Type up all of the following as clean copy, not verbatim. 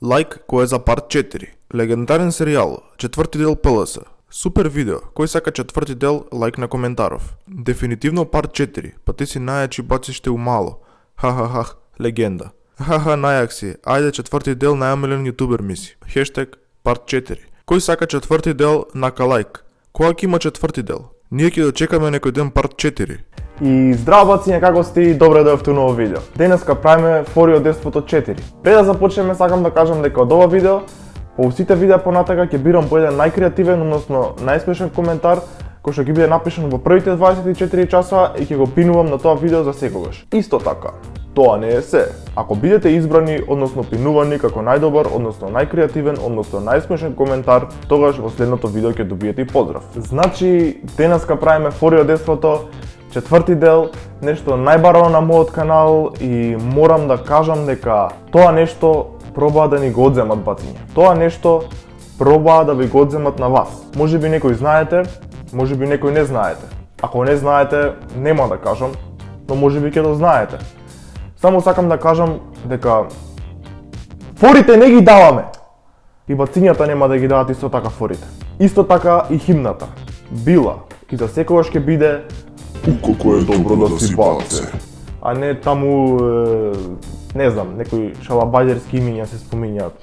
Лайк кој е за парт 4. Легендарен серијал, четврти дел ПЛС. Супер видео, кој сака четврти дел, лайк на коментаров. Дефинитивно парт 4, па ти си најачи бациште умало. Ха-ха-ха, легенда. Ха-ха, најак си, ајде четврти дел најомилен јутубер миси. Хештег парт 4. Кој сака четврти дел, нака лайк. Кога ќе има четврти дел? Ние ќе дочекаме некој ден парт 4. И здраво бациња, како сте и добре дојавте у ново видео. Денеска правиме Фори од Деспото 4. Пред да започнеме сакам да кажам дека од ова видео, по сите видеа понатака ќе бирам по еден најкреативен, односно најсмешен коментар кој што ќе биде напишан во првите 24 часа и ќе го пинувам на тоа видео за секогаш. Исто така, тоа не е се. Ако бидете избрани, односно пинувани како најдобар, односно најкреативен, односно најсмешен коментар, тогаш во следното видео ќе добиете и поздрав. Значи, денеска правиме Фори од Деспото, четврти дел, нешто најбарано на мојот канал и морам да кажам дека тоа нешто пробаа да ни го одземат бациња. Тоа нешто пробаа да ви го одземат на вас. Можеби некој знаете, можеби некој не знаете. Ако не знаете, нема да кажам, но можеби ќе да знаете. Само сакам да кажам дека форите не ги даваме. И бацињата нема да ги дават исто така форите. Исто така и химната. Била и за секогаш ќе биде Колко е добро да си баце. А не таму, не знам, некои шалабајдерски имиња се спомињаат.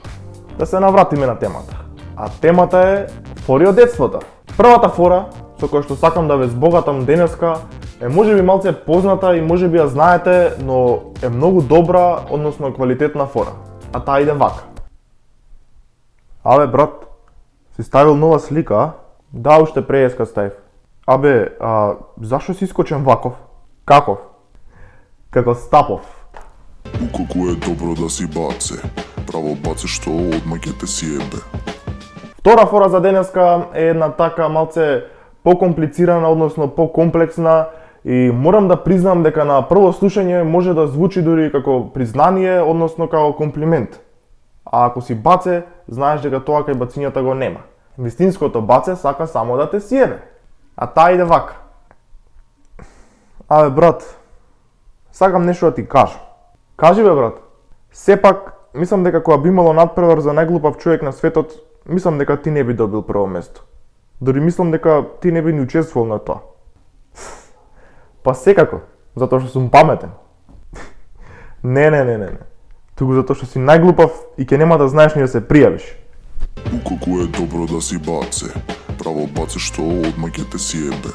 Да се навратиме на темата. А темата е Фори од Детството. Првата фора, со која што сакам да ве збогатам денеска, е можеби малце позната и можеби ја знаете, но е многу добра, односно квалитетна фора. А таа иде вака. Абе, брат, си ставил нова слика, а? Да, уште преска ставив. Абе, зашо си искочен ваков? Каков? Како Стапов. Колко е добро да си баце. Право баце што одма ќе те си ебе. Втора фора за денеска е една така малце покомплицирана, односно покомплексна и морам да признам дека на прво слушање може да звучи дури како признание, односно како комплимент. А ако си баце, знаеш дека тоа кај бацињата го нема. Вистинското баце сака само да те си ебе. А таа иде вака. Абе, брат, сакам нешто да ти кажам. Кажи бе, брат. Сепак, мислам дека кога би имало надпревар за најглупав човек на светот, мислам дека ти не би добил прво место. Дори мислам дека ти не би ни учествувал на тоа. Па секако, затоа што сум паметен. Не. Туку затоа што си најглупав и ќе нема да знаеш ни да се пријавиш. Колко е добро да си баце. Право баце што одма ќе те си ебе.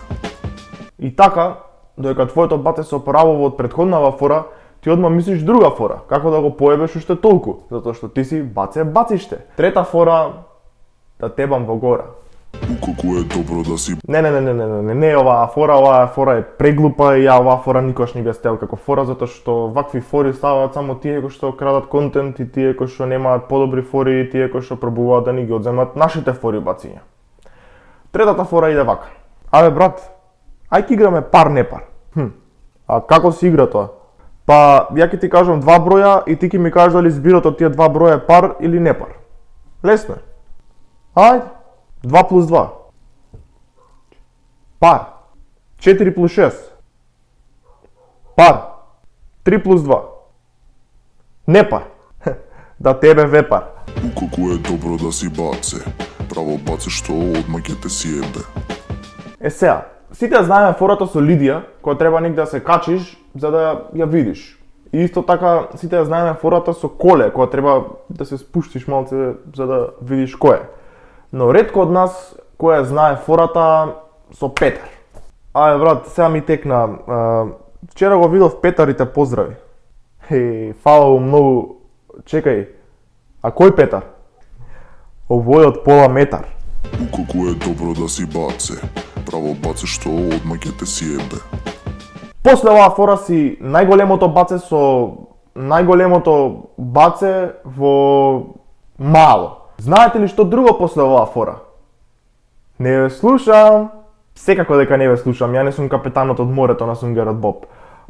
И така, додека твоето баце се оправува од претходнава фора, ти одма мислиш друга фора, како да го поебеш уште толку, затоа што ти си баце бациште. Трета фора, да тебам во гора. Колко е добро да си... Не оваа фора е преглупа и ја оваа фора никош не би ја стел како фора, затоа што вакви фори ставаат само тие кои што крадат контент и тие кои што немаат подобри фори и тие кои што пробуваат да ни ги одземат нашите фори бациња. Третата фора иде вака. Абе, брат, ај ќе играме пар-не пар. А како се игра тоа? Па, ја ќе ти кажам два броја и ти ќе ми кажеш дали збирот од тие два броја е пар или не пар. Лесно е. Ајде. 2 плюс 2. Пар. 4 плюс 6. Пар. 3 плюс 2. Не пар. Да тебе ве пар. Колко е добро да си баце. Право баце што одма ќе те си ебе. Е сега, сите знаеме фората со Лидија, која треба негде да се качиш за да ја видиш. И исто така сите ја знаеме фората со Коле, која треба да се спуштиш малце за да видиш кој е. Но ретко од нас која знае фората со Петар. Ајде, брат, сега ми текна. Вчера го видов Петар и те поздрави. Фала му многу. Чекај, а кој Петар? Овој од пола метар. Колко е добро да си баце. Право баце што одма ќе те си ебе. После оваа фора си најголемото баце со најголемото баце во мало. Знаете ли што друго после оваа фора? Не ве слушам. Секако дека не ве слушам, ја не сум капетанот од морето на Сунгерот Боб.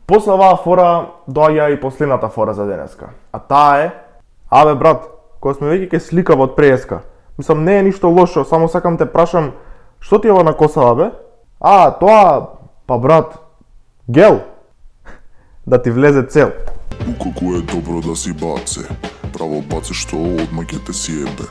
После оваа фора доаѓа и последната фора за денеска. А таа е, абе брат, кога сме веќе ке сликава од преска. Мислам, не е ништо лошо, само сакам те прашам, што ти е ова на косава, бе? Тоа, па брат, гел. Да ти влезе цел. Уколку е добро да си баце. Право баце што одма ќе те си ебе.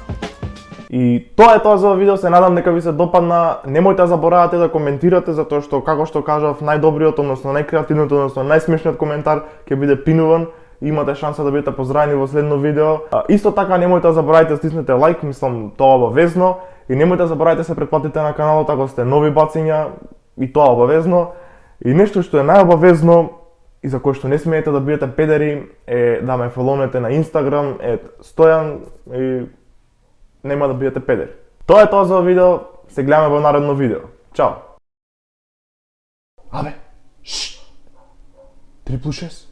И тоа е тоа за видео, се надам дека ви се допадна. Немојте да заборавате да коментирате, затоа што, како што кажав, најдобриот, односно најкреативниот, односно најсмешниот коментар ќе биде пинуван. Имате шанса да бидете поздравени во следно видео. Исто така немојте да заборавате да стиснете лайк, мислам тоа обавезно. И немојте да заборавате да се претплатите на каналот ако сте нови бациња, и тоа обавезно. И нешто што е најобавезно и за кое што не смеете да бидете педери е да ме фолонете на Instagram @stojan и нема да бидете педери. Тоа е тоа за видео, се гледаме во наредно видео. Чао! Абе, 3+6